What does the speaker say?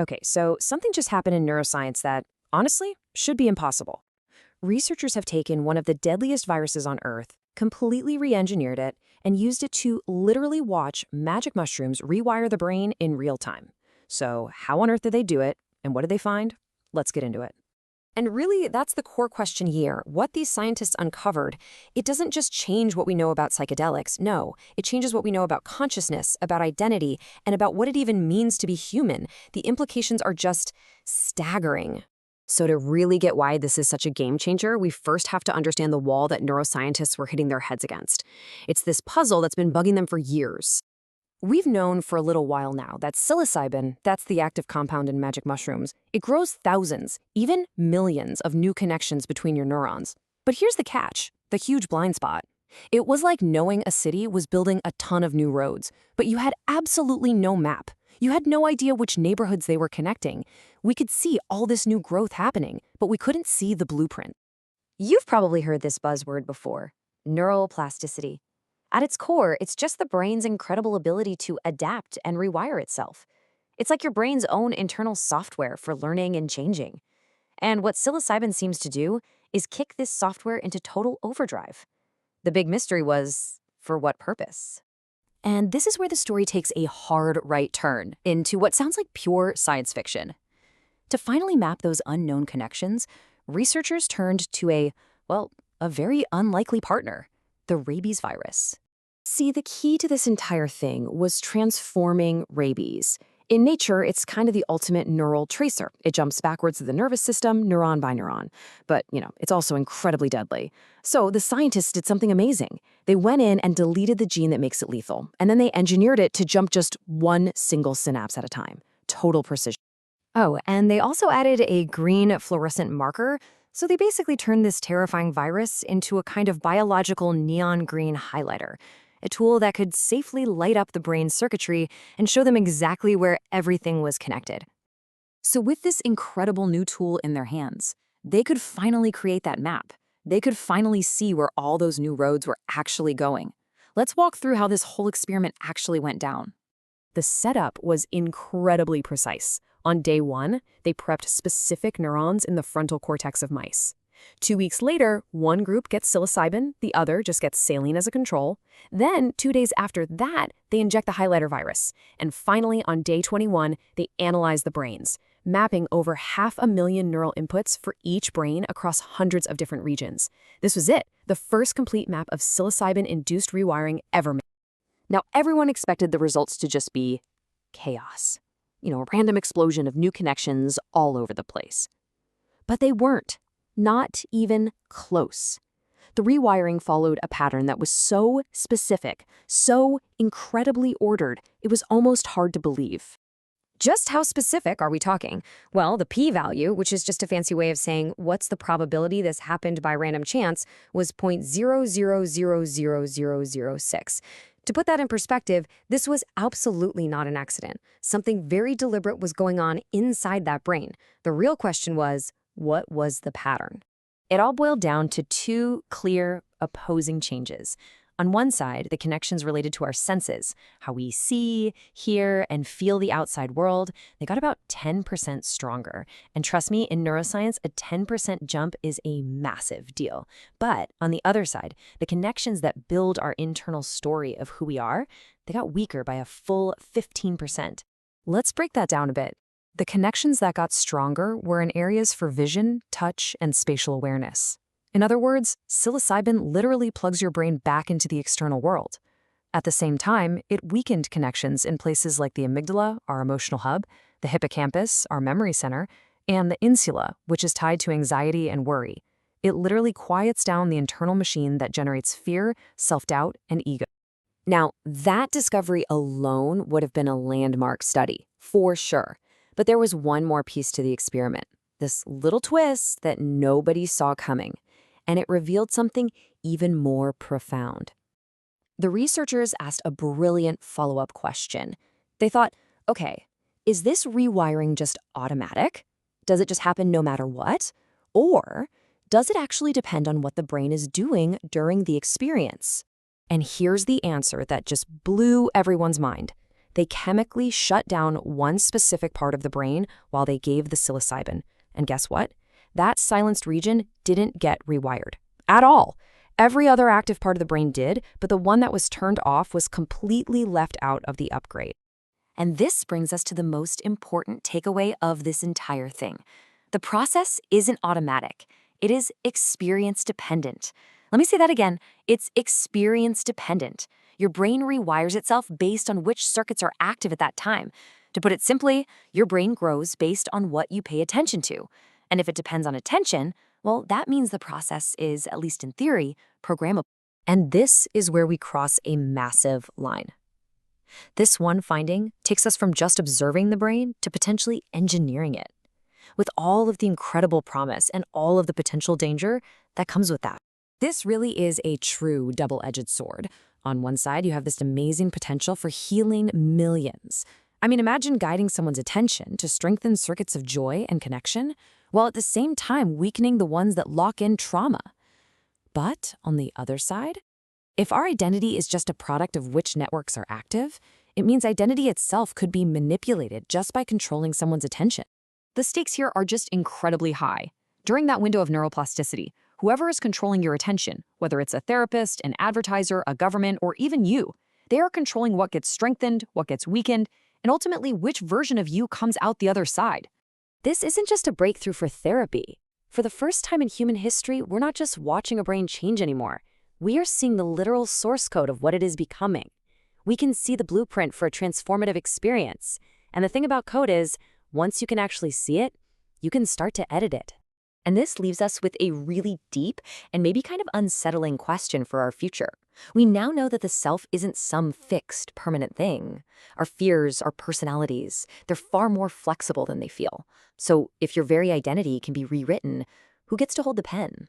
Okay, so something just happened in neuroscience that, honestly, should be impossible. Researchers have taken one of the deadliest viruses on Earth, completely re-engineered it, and used it to literally watch magic mushrooms rewire the brain in real time. So how on earth did they do it, and what did they find? Let's get into it. And really, that's the core question here. What these scientists uncovered, it doesn't just change what we know about psychedelics. No, it changes what we know about consciousness, about identity, and about what it even means to be human. The implications are just staggering. So to really get why this is such a game changer, we first have to understand the wall that neuroscientists were hitting their heads against. It's this puzzle that's been bugging them for years. We've known for a little while now that psilocybin, that's the active compound in magic mushrooms, it grows thousands, even millions of new connections between your neurons. But here's the catch, the huge blind spot. It was like knowing a city was building a ton of new roads, but you had absolutely no map. You had no idea which neighborhoods they were connecting. We could see all this new growth happening, but we couldn't see the blueprint. You've probably heard this buzzword before, neuroplasticity. At its core, it's just the brain's incredible ability to adapt and rewire itself. It's like your brain's own internal software for learning and changing. And what psilocybin seems to do is kick this software into total overdrive. The big mystery was, for what purpose? And this is where the story takes a hard right turn into what sounds like pure science fiction. To finally map those unknown connections, researchers turned to a very unlikely partner, the rabies virus. See, the key to this entire thing was transforming rabies. In nature, it's kind of the ultimate neural tracer. It jumps backwards to the nervous system, neuron by neuron. But, it's also incredibly deadly. So the scientists did something amazing. They went in and deleted the gene that makes it lethal, and then they engineered it to jump just one single synapse at a time. Total precision. Oh, and they also added a green fluorescent marker, so they basically turned this terrifying virus into a kind of biological neon green highlighter, a tool that could safely light up the brain's circuitry and show them exactly where everything was connected. So with this incredible new tool in their hands, they could finally create that map. They could finally see where all those new roads were actually going. Let's walk through how this whole experiment actually went down. The setup was incredibly precise. On day 1, they prepped specific neurons in the frontal cortex of mice. 2 weeks later, one group gets psilocybin, the other just gets saline as a control. Then, 2 days after that, they inject the highlighter virus. And finally, on day 21, they analyze the brains, mapping over 500,000 neural inputs for each brain across hundreds of different regions. This was it, the first complete map of psilocybin-induced rewiring ever made. Now, everyone expected the results to just be chaos. A random explosion of new connections all over the place. But they weren't. Not even close. The rewiring followed a pattern that was so specific, so incredibly ordered, it was almost hard to believe. Just how specific are we talking? Well, the p-value, which is just a fancy way of saying what's the probability this happened by random chance, was 0.000006. To put that in perspective, this was absolutely not an accident. Something very deliberate was going on inside that brain. The real question was, what was the pattern? It all boiled down to 2 clear, opposing changes. On one side, the connections related to our senses, how we see, hear, and feel the outside world, they got about 10% stronger. And trust me, in neuroscience, a 10% jump is a massive deal. But on the other side, the connections that build our internal story of who we are, they got weaker by a full 15%. Let's break that down a bit. The connections that got stronger were in areas for vision, touch, and spatial awareness. In other words, psilocybin literally plugs your brain back into the external world. At the same time, it weakened connections in places like the amygdala, our emotional hub, the hippocampus, our memory center, and the insula, which is tied to anxiety and worry. It literally quiets down the internal machine that generates fear, self-doubt, and ego. Now, that discovery alone would have been a landmark study, for sure. But there was one more piece to the experiment, this little twist that nobody saw coming, and it revealed something even more profound. The researchers asked a brilliant follow-up question. They thought, okay, is this rewiring just automatic? Does it just happen no matter what? Or does it actually depend on what the brain is doing during the experience? And here's the answer that just blew everyone's mind. They chemically shut down one specific part of the brain while they gave the psilocybin. And guess what? That silenced region didn't get rewired at all. Every other active part of the brain did, but the one that was turned off was completely left out of the upgrade. And this brings us to the most important takeaway of this entire thing. The process isn't automatic. It is experience dependent. Let me say that again. It's experience dependent. Your brain rewires itself based on which circuits are active at that time. To put it simply, your brain grows based on what you pay attention to. And if it depends on attention, well, that means the process is, at least in theory, programmable. And this is where we cross a massive line. This one finding takes us from just observing the brain to potentially engineering it, with all of the incredible promise and all of the potential danger that comes with that. This really is a true double-edged sword. On one side, you have this amazing potential for healing millions. I mean, imagine guiding someone's attention to strengthen circuits of joy and connection, while at the same time weakening the ones that lock in trauma. But on the other side, if our identity is just a product of which networks are active, it means identity itself could be manipulated just by controlling someone's attention. The stakes here are just incredibly high. During that window of neuroplasticity, whoever is controlling your attention, whether it's a therapist, an advertiser, a government, or even you, they are controlling what gets strengthened, what gets weakened, and ultimately which version of you comes out the other side. This isn't just a breakthrough for therapy. For the first time in human history, we're not just watching a brain change anymore. We are seeing the literal source code of what it is becoming. We can see the blueprint for a transformative experience. And the thing about code is, once you can actually see it, you can start to edit it. And this leaves us with a really deep and maybe kind of unsettling question for our future. We now know that the self isn't some fixed, permanent thing. Our fears, our personalities, they're far more flexible than they feel. So if your very identity can be rewritten, who gets to hold the pen?